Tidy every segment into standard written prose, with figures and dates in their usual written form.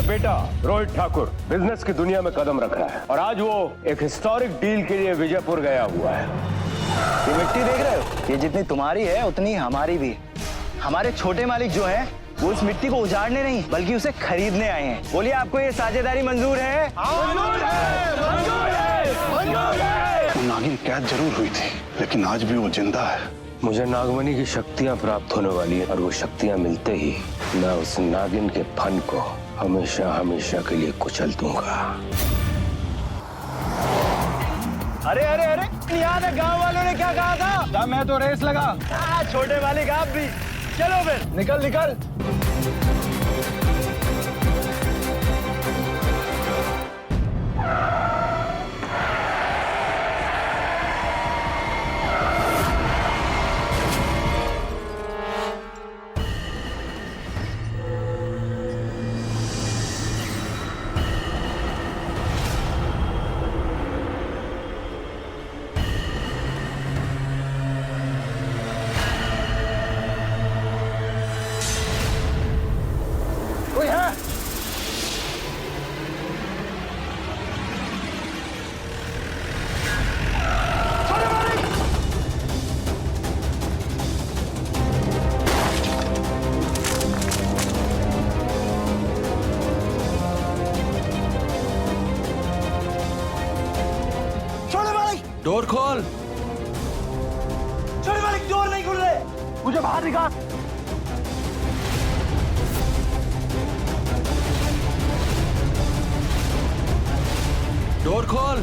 मेरा बेटा रोहित ठाकुर बिजनेस की दुनिया में कदम रख रहा है और आज वो एक हिस्टोरिक डील के लिए विजयपुर गया हुआ है। ये मिट्टी देख रहे हो? ये जितनी तुम्हारी है उतनी हमारी भी है। हमारे छोटे मालिक जो हैं वो इस मिट्टी को उजाड़ने नहीं बल्कि उसे खरीदने आए हैं। बोलिए आपको ये साझेदारी मंजूर है? मंजूर है, मंजूर है, मंजूर है। वो नागिन कैद जरूर हुई थी लेकिन आज भी वो जिंदा है। मुझे नागमणि की शक्तियां प्राप्त होने वाली है और वो शक्तियां मिलते ही मैं उस नागिन के फन को हमेशा हमेशा के लिए कुचल दूंगा। अरे अरे अरे याद है गांव वालों ने क्या कहा था? मैं तो रेस लगा। छोटे मालिक आप भी चलो फिर निकल निकल। कोई है? छोटे मालिक! छोटे मालिक! डोर खोल। छोटे मालिक डोर नहीं खुल रहे। मुझे बाहर निकाल। डोर खोल।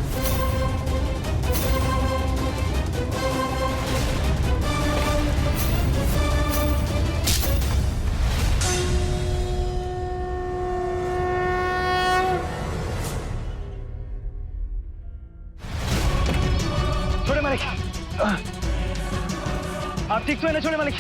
छोटे मालिक आप ठीक तो है ना छोटे मालिक?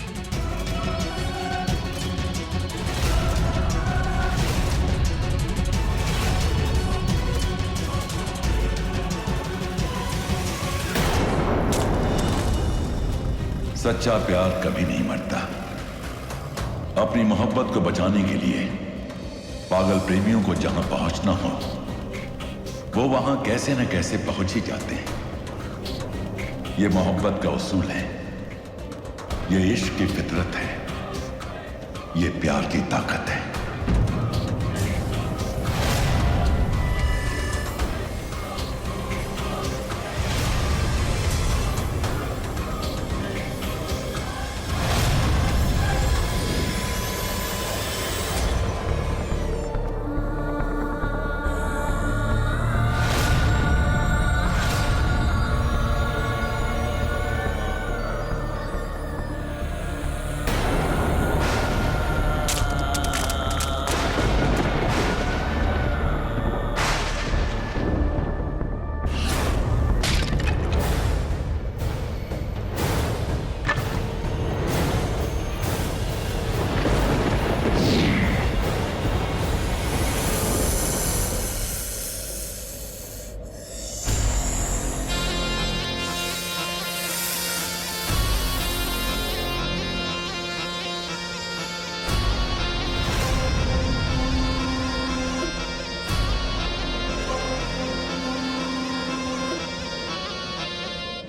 सच्चा प्यार कभी नहीं मरता। अपनी मोहब्बत को बचाने के लिए पागल प्रेमियों को जहां पहुंचना हो वो वहां कैसे न कैसे पहुंच ही जाते हैं। ये मोहब्बत का उसूल है, ये इश्क की फितरत है, ये प्यार की ताकत है।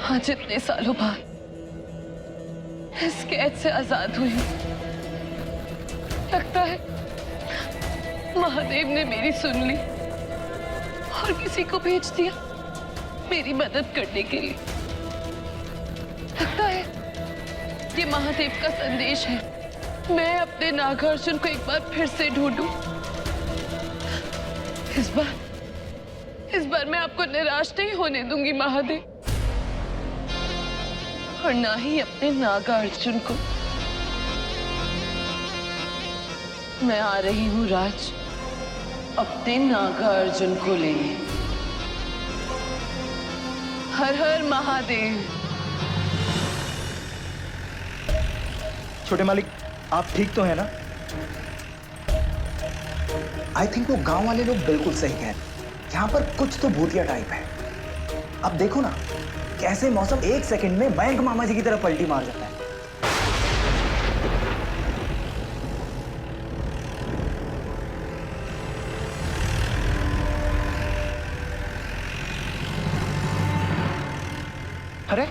आज इतने सालों बाद इस कैद से आजाद हुई हूं। लगता है महादेव ने मेरी सुन ली और किसी को भेज दिया मेरी मदद करने के लिए। लगता है ये महादेव का संदेश है। मैं अपने नागार्जुन को एक बार फिर से ढूंढूं। इस बार मैं आपको निराश नहीं होने दूंगी महादेव, और ना ही अपने नागार्जुन को। मैं आ रही हूँ राज, अपने नागार्जुन को लेने। हर हर महादेव। छोटे मालिक आप ठीक तो है ना? आई थिंक वो गांव वाले लोग बिल्कुल सही कह रहे हैं। यहाँ पर कुछ तो भूतिया टाइप है। अब देखो ना कैसे मौसम एक सेकंड में बैंक मामा जी की तरफ पलटी मार जाता है। अरे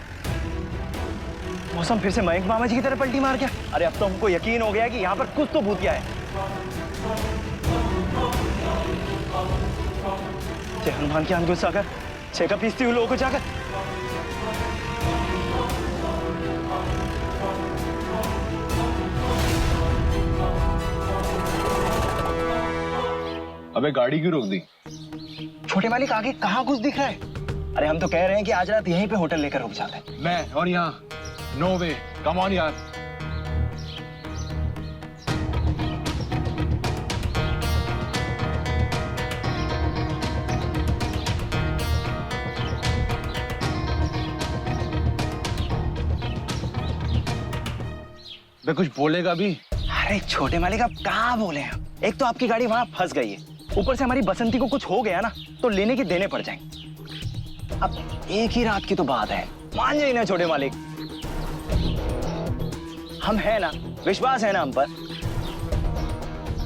मौसम फिर से मयंक मामा जी की तरह पलटी मार गया। अरे अब तो हमको यकीन हो गया कि यहाँ पर कुछ तो भूत गया है। जय हनुमान के आंख सागर छेका पीसती हुई लोगों को जाकर। अबे गाड़ी क्यों रोक दी? छोटे मालिक आगे कहाँ कुछ दिख रहा है? अरे हम तो कह रहे हैं कि आज रात यहीं पे होटल लेकर रुक जाते हैं। मैं और यहाँ नो वे, कम ऑन यार। मैं कुछ बोलेगा भी? अरे छोटे मालिक आप कहाँ बोले हैं? एक तो आपकी गाड़ी वहां फंस गई है, ऊपर से हमारी बसंती को कुछ हो गया ना तो लेने के देने पड़ जाएंगे। अब एक ही रात की तो बात है, मान जाइए ना छोटे मालिक। हम है ना, विश्वास है ना हम पर।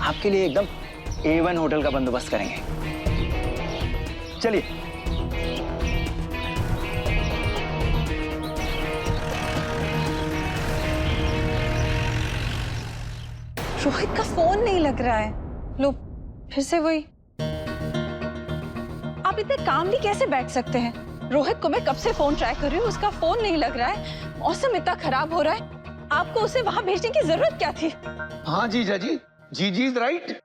आपके लिए एकदम A1 होटल का बंदोबस्त करेंगे। चलिए। रोहित का फोन नहीं लग रहा है। लो फिर से वही। आप इतने कामली कैसे बैठ सकते हैं? रोहित को मैं कब से फोन ट्राई कर रही हूँ, उसका फोन नहीं लग रहा है। मौसम इतना खराब हो रहा है, आपको उसे वहां भेजने की जरूरत क्या थी? हाँ जीजा जी, जीजी इज राइट।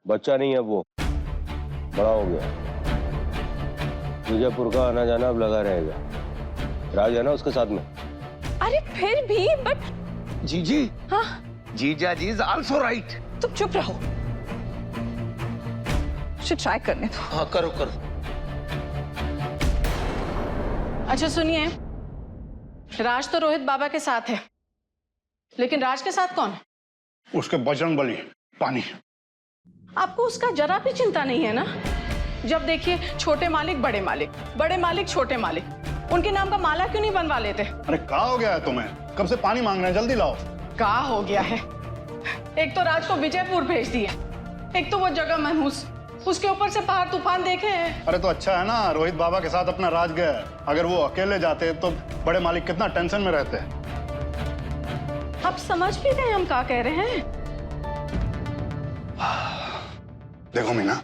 बच्चा नहीं है वो, बड़ा हो गया। विजयपुर का आना जाना अब लगा रहेगा। राज है ना उसके साथ में। अरे फिर भी बट। जीजी, हाँ जीजा जी इज आल्सो राइट। तुम चुप रहो, मुझे ट्राई करने दो। हाँ करो करो। अच्छा सुनिए, राज तो रोहित बाबा के साथ है, लेकिन राज के साथ कौन है? उसके बजरंगबली पानी। आपको उसका जरा भी चिंता नहीं है ना? जब देखिए छोटे मालिक बड़े मालिक, बड़े मालिक छोटे मालिक, उनके नाम का माला क्यों नहीं बनवा लेते? अरे क्या हो गया है तुम्हें? कब से पानी मांग रहे हैं, जल्दी लाओ। का हो गया है? एक तो राज को विजयपुर भेज दिया, एक तो वो जगह मनहूस, उसके ऊपर से पहाड़ तूफान देखे हैं। अरे तो अच्छा है ना, रोहित बाबा के साथ अपना राज गया है। अगर वो अकेले जाते तो बड़े मालिक कितना टेंशन में रहते। आप समझ भी गए हम क्या कह रहे हैं? देखो मीना,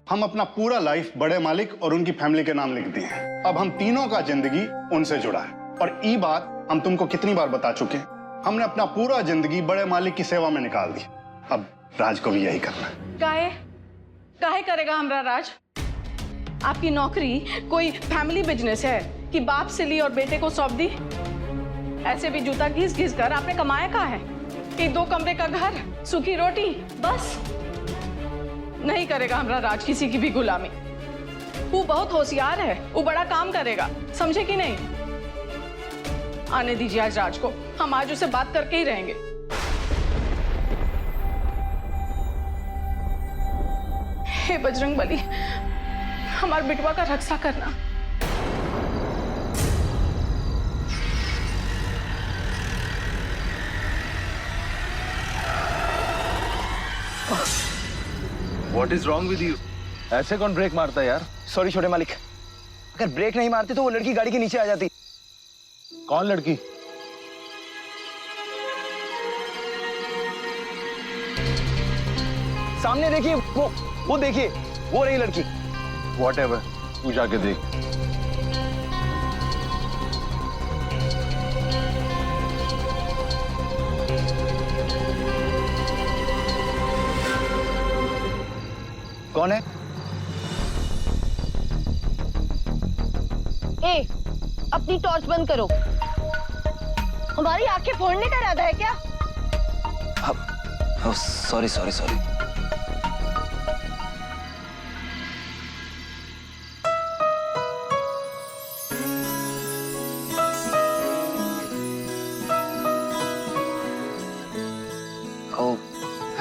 हम अपना पूरा लाइफ बड़े मालिक और उनकी फैमिली के नाम लिख दिए हैं। अब हम तीनों का जिंदगी उनसे जुड़ा है, और ये बात हम तुमको कितनी बार बता चुके हैं। हमने अपना पूरा जिंदगी बड़े मालिक की सेवा में निकाल दी, अब राज को भी यही करना है। काहे करेगा हमारा राज? आपकी नौकरी कोई फैमिली बिजनेस है कि बाप से ली और बेटे को सौंप दी? ऐसे भी जूता घिस घिस कर आपने कमाया कहाँ है? कि 2 कमरे का घर, सूखी रोटी, बस। नहीं करेगा हमारा राज किसी की भी गुलामी। वो बहुत होशियार है, वो बड़ा काम करेगा, समझे कि नहीं? आने दीजिए आज राज को, हम आज उसे बात करके ही रहेंगे। हे बजरंगबली, हमारे बिटवा का रक्षा करना। What is wrong with you? ऐसे कौन ब्रेक मारता है यार? सॉरी छोटे मालिक, अगर ब्रेक नहीं मारते तो वो लड़की गाड़ी के नीचे आ जाती। कौन लड़की? सामने देखिए, वो देखिए, वो रही लड़की। Whatever, तू जाके देख। कौन है? ए, अपनी टॉर्च बंद करो। हमारी आंखें फोड़ने का इरादा है क्या? Sorry sorry sorry.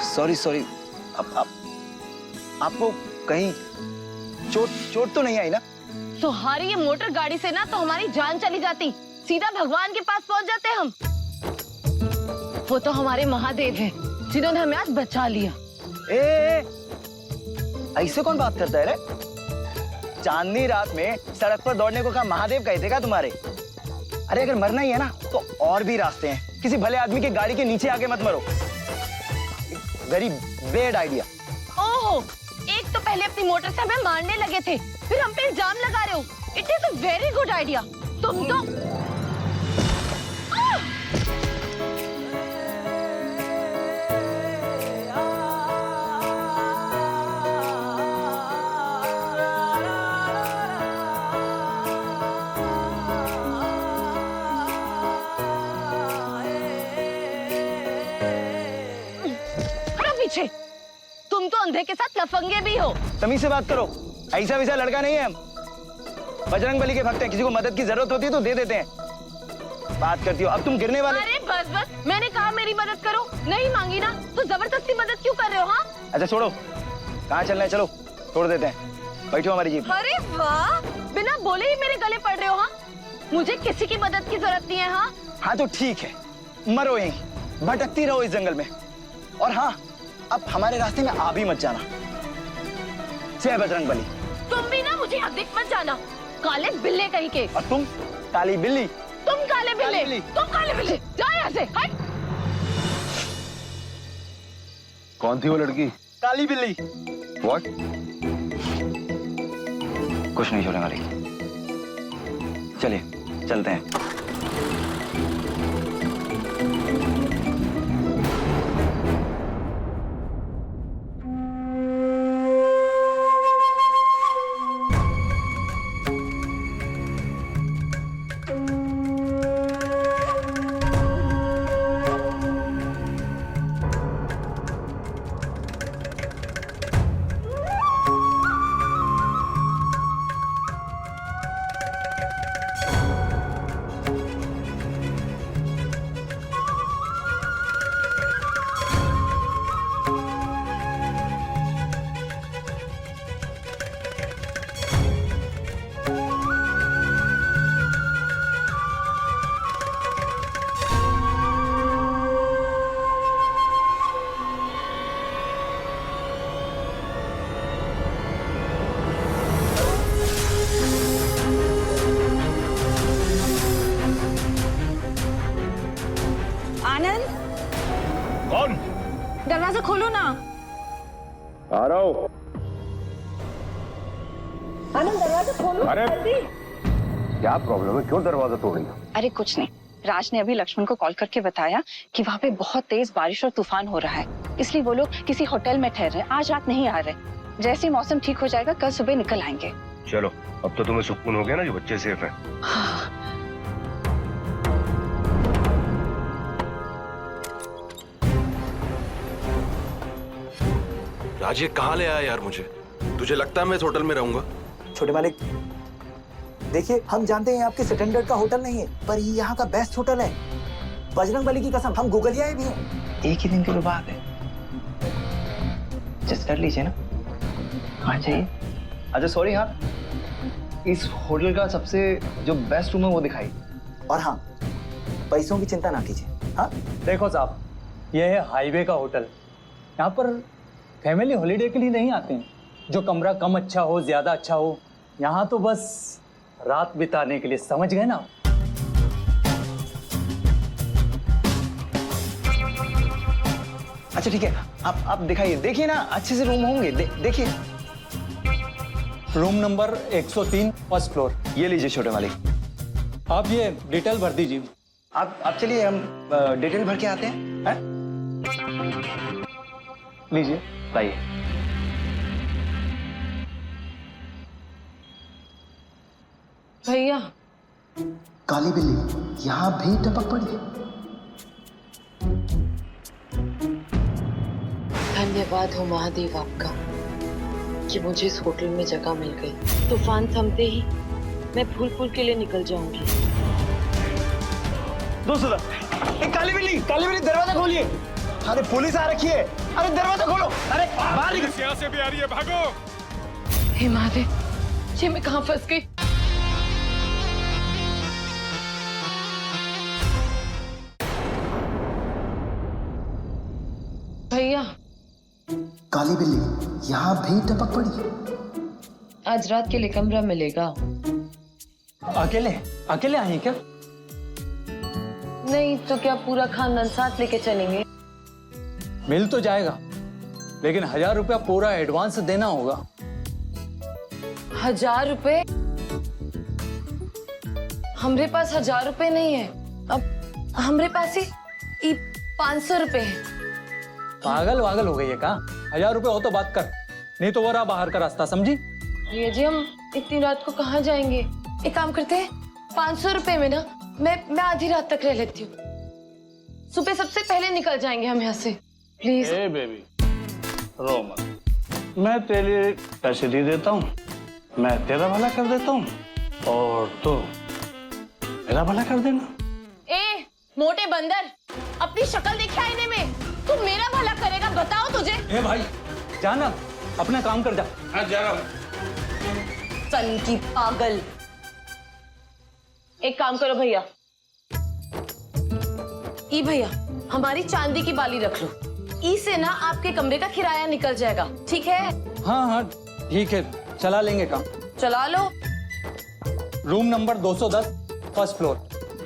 Sorry sorry. आपको कहीं चोट तो नहीं आई ना? तुम्हारी ये मोटर गाड़ी से ना तो हमारी जान चली जाती, सीधा भगवान के पास पहुंच जाते हम। वो तो हमारे महादेव हैं, जिन्होंने हमें आज बचा लिया। ए, ऐसे कौन बात करता है रे? चांदनी रात में सड़क पर दौड़ने को कहा महादेव कहते का तुम्हारे? अरे अगर मरना ही है ना तो और भी रास्ते हैं। किसी भले आदमी की गाड़ी के नीचे आके मत मरो। Very bad idea. ओहो, एक तो पहले अपनी मोटर से हमें मारने लगे थे, फिर हम पे इल्जाम लगा रहे हो। It is a very good idea. तुम तो पीछे। तुम तो अंधे के साथ लफंगे भी हो। तमीज से बात करो, ऐसा वैसा लड़का नहीं है हम। बजरंग बली के भक्त हैं, किसी को मदद की जरूरत होती है तो दे देते हैं। बात करती हो, अब तुम गिरने वाले। अरे बस बस, मैंने कहा मेरी मदद करो, नहीं मांगी ना तो जबरदस्ती मदद क्यों कर रहे हो? हाँ अच्छा छोड़ो, कहाँ चलना है, चलो छोड़ देते हैं। बैठो हमारी जीप। अरे वाह, बिना बोले ही मेरे गले पड़ रहे हो। हाँ, मुझे किसी की मदद की जरूरत नहीं है। हाँ हाँ तो ठीक है, मरो यहीं, भटकती रहो इस जंगल में। और हाँ, अब हमारे रास्ते में आ भी मत जाना। जय बजरंग बली। तुम भी ना मुझे हक मत जाना, काले बिल्ले कहीं के। और तुम काली बिल्ली। तुम काले बिल्ले, बिल्ली। तुम काले बिल्ले, जाओ यहाँ से। हट। कौन थी वो लड़की? काली बिल्ली। What? कुछ नहीं छोड़ने वाली। चलिए चलते हैं। कौन? दरवाजा खोलो ना। आ रहा हूं। आनंद, दरवाजा खोलो। अरे क्या प्रॉब्लम है, क्यों दरवाजा तोड़ रही हो? अरे कुछ नहीं, राज ने अभी लक्ष्मण को कॉल करके बताया कि वहाँ पे बहुत तेज बारिश और तूफान हो रहा है, इसलिए वो लोग किसी होटल में ठहर रहे, आज रात नहीं आ रहे। जैसे ही मौसम ठीक हो जाएगा कल सुबह निकल आएंगे। चलो, अब तो तुम्हें सुकून हो गया ना कि बच्चे सेफ हैं। हाँ। राज, ये कहाँ ले आया यार मुझे? तुझे लगता है मैं इस होटल में रहूंगा? छोटे मालिक, देखिए हम जानते हैं आपके स्टैंडर्ड का होटल नहीं है, पर ये यहाँ का बेस्ट होटल है। बजरंग बली की कसम, हम गूगलियाए भी हैं। एक ही दिन की तो बात है, जस्ट कर लीजिए ना। हाँ चाहिए। अच्छा सॉरी, हाँ इस होटल का सबसे जो बेस्ट रूम है वो दिखाई। और हाँ, पैसों की चिंता ना कीजिए। हाँ देखो साहब, यह है हाईवे का होटल। यहाँ पर फैमिली हॉलीडे के लिए नहीं आते हैं। जो कमरा कम अच्छा हो, ज्यादा अच्छा हो, यहाँ तो बस रात बिताने के लिए, समझ गए ना? अच्छा ठीक है, आप दिखाइए, देखिए ना अच्छे से रूम होंगे। देखिए रूम नंबर 103 फर्स्ट फ्लोर। ये लीजिए छोटे वाले, आप ये डिटेल भर दीजिए। आप चलिए, हम डिटेल भर के आते हैं। लीजिए, लाइए। भैया, काली बिल्ली यहाँ भी टपक पड़ी। धन्यवाद हो महादेव आपका कि मुझे इस होटल में जगह मिल गई। तूफान थमते ही मैं फूल के लिए निकल जाऊंगी। दोस्तों, काली बिल्ली दरवाजा खोलिए। अरे पुलिस आ रखी है। अरे दरवाजा खोलो। अरे बाहर निकल। यहाँ से भी आ रही है, भागो। हे महादेव, ये मैं कहाँ फंस गई? भैया, काली बिल्ली यहाँ भी टपक पड़ी। आज रात के लिए कमरा मिलेगा। अकेले अकेले आई हैं क्या? नहीं तो क्या पूरा खानदान साथ लेके चलेंगे? मिल तो जाएगा, लेकिन 1000 रुपया पूरा एडवांस देना होगा। 1000 रुपए? हमरे पास 1000 रुपए नहीं है। अब हमरे पास ही 500 रुपए है। पागल वागल हो गई है का? 1000 रुपए हो तो बात कर, नहीं तो वो रहा बाहर का रास्ता, समझी? ये जी हम इतनी रात को कहाँ जाएंगे? एक काम करते हैं, 500 रुपए में ना मैं आधी रात तक रह लेती हूँ। सुबह सबसे पहले निकल जाएंगे हम यहाँ से। प्लीज। ए बेबी, रो मत। मैं तेरे लिए पैसे दे देता हूँ, मैं तेरा भला कर देता हूँ और तो मेरा भला कर देना। ए मोटे बंदर, अपनी शक्ल देखा आईने में, तू मेरा भला करेगा? बताओ तुझे। ए भाई जाना, अपना काम कर जा। हाँ जा रहा हूँ। सन की पागल। एक काम करो भैया, ई भैया हमारी चांदी की बाली रख लो, इससे ना आपके कमरे का किराया निकल जाएगा, ठीक है? हाँ हाँ ठीक है, चला लेंगे काम। चला लो। Room number 210, first floor.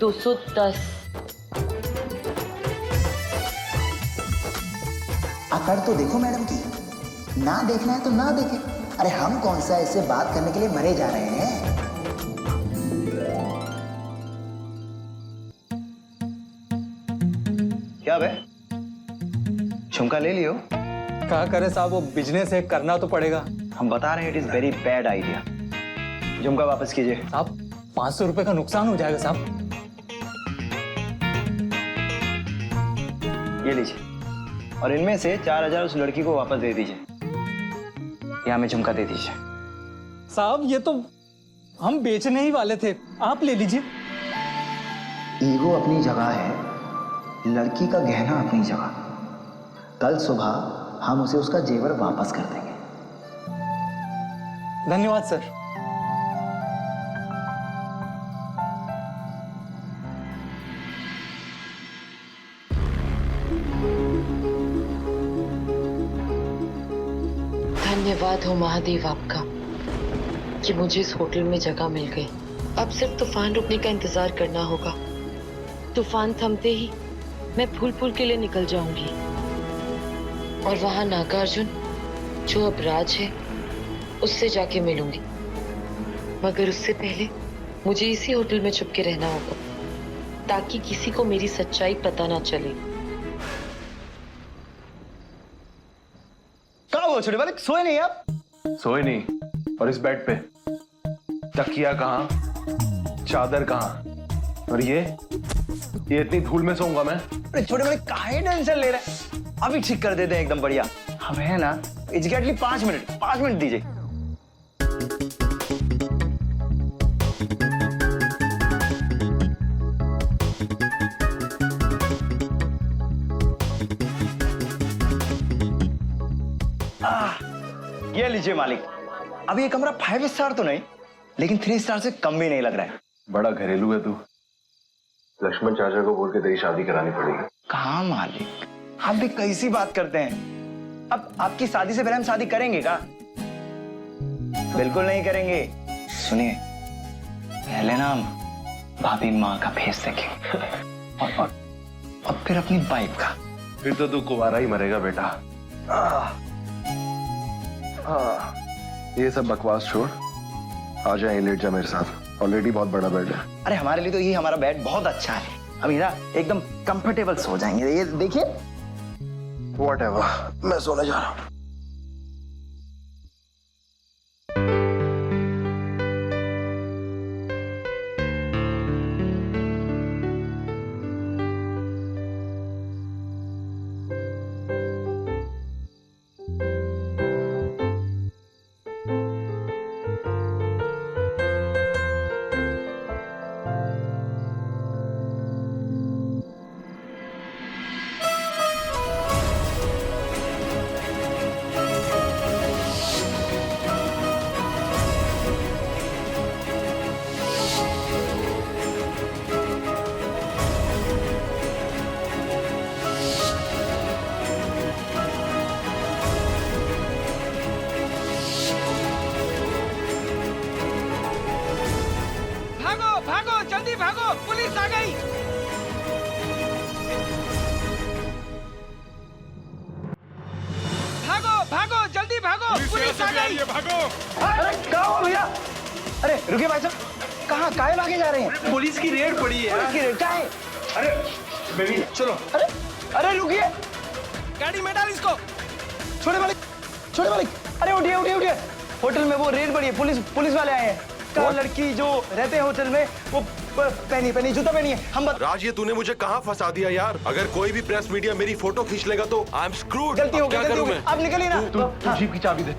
210। अकड़ तो देखो मैडम की, ना देखना है तो ना देखे। अरे हम कौन सा ऐसे बात करने के लिए मरे जा रहे हैं? क्या बे, झुमका ले लियो? क्या करे साहब, वो बिजनेस है, करना तो पड़ेगा। हम बता रहे हैं, it is very bad idea. झुमका वापस कीजिए। साहब 500 रुपए का नुकसान हो जाएगा साहब। ये लीजिए, और इनमें से 4000 उस लड़की को वापस दे दीजिए। यहाँ में झुमका दे दीजिए। साहब ये तो हम बेचने ही वाले थे, आप ले लीजिए। ईगो अपनी जगह है, लड़की का गहना अपनी जगह। कल सुबह हम उसे उसका जेवर वापस कर देंगे। धन्यवाद सर। धन्यवाद हो महादेव आपका कि मुझे इस होटल में जगह मिल गई। अब सिर्फ तूफान रुकने का इंतजार करना होगा। तूफान थमते ही मैं फूल के लिए निकल जाऊंगी और वहां नागार्जुन, जो अब राज है, उससे जाके मिलूंगी। मगर उससे पहले मुझे इसी होटल में छुप के रहना होगा, ताकि किसी को मेरी सच्चाई पता ना चले। कहाँ हो छोटे बालक, सोए नहीं आप? सोए नहीं, और इस बेड पे तकिया कहाँ, चादर कहाँ, और ये इतनी धूल में सोऊंगा मैं? अरे छोटे बालक काहे टेंशन ले रहे हैं, अभी ठीक कर देते हैं एकदम बढ़िया। हम है ना, एग्जैक्टली 5 मिनट दीजिए। ये लीजिए मालिक। अब ये कमरा 5 स्टार तो नहीं, लेकिन 3 स्टार से कम भी नहीं लग रहा है। बड़ा घरेलू है तू। लक्ष्मण चाचा को बोल के तेरी शादी करानी पड़ेगी। कहाँ मालिक, आप भी कैसी बात करते हैं? अब आपकी शादी से पहले हम शादी करेंगे क्या? बिल्कुल नहीं करेंगे। सुनिए, पहले ना हम भाभी माँ का फेस देखेंगे और फिर अपनी वाइफ का। फिर तो तू कुंवारा ही मरेगा बेटा। ये सब बकवास छोड़, आ जाए लेट जा मेरे साथ। ऑलरेडी बहुत बड़ा बेड है। अरे हमारे लिए तो ये हमारा बेड बहुत अच्छा है, हम ना एकदम कंफर्टेबल सो जाएंगे। ये देखिए। व्हाटएवर, मैं सोने जा रहा हूँ। पुलिस आ गई। भागो भागो जल्दी भागो, पुलिस आ गई। भागो। अरे कहाँ हो भैया? अरे रुकिए भाई साहब, कहाँ काहे भागे जा रहे हैं? पुलिस की रेड पड़ी है। पुलिस की रेड क्या है? अरे बेबी चलो। अरे अरे रुकिए, गाड़ी में डाल इसको। छोटे मालिक, छोटे मालिक, अरे उठिए उठिए उठिए। होटल में वो रेड पड़ी है, पुलिस वाले आए हैं। वो लड़की जो रहते हैं होटल में, वो पहनी जूता पहनी है। हम राज, ये तूने मुझे कहाँ फंसा दिया यार? अगर कोई भी प्रेस मीडिया मेरी फोटो खींच लेगा तो आई एम स्क्रूड। गलती हो गई, क्या गलती करूं हो गई। मैं? अब निकलिए ना। तू जीप की चाबी दे।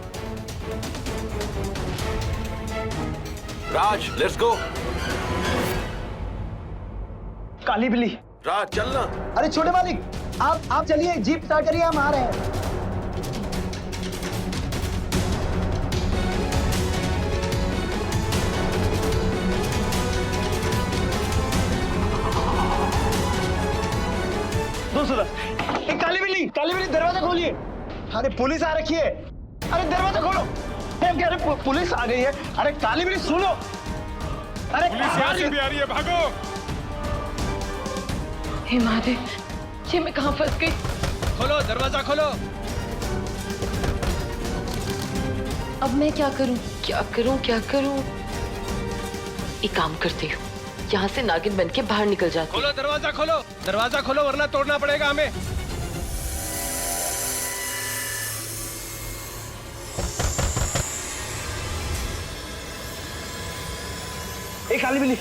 राज लेट्स गो। काली बिल्ली। राज चलना। अरे छोटे मालिक, आप चलिए, जीप स्टार्ट करिए, हम आ रहे हैं। एक काली बिल्ली दरवाजा खोलिए। अरे पुलिस आ रखी है। अरे दरवाजा खोलो। अरे पुलिस आ गई है। अरे काली बिल्ली सुनो। अरे पुलिस यहाँ से भी आ रही है, भागो। हे महादेव, ये मैं कहाँ फंस गई? खोलो दरवाजा खोलो। अब मैं क्या करूं? क्या करूं? क्या करूं? एक काम करती हूँ, यहाँ से नागिन बन के बाहर निकल जाती हूँ। दरवाजा खोलो वरना तोड़ना पड़ेगा हमें। एक काली बिल्ली,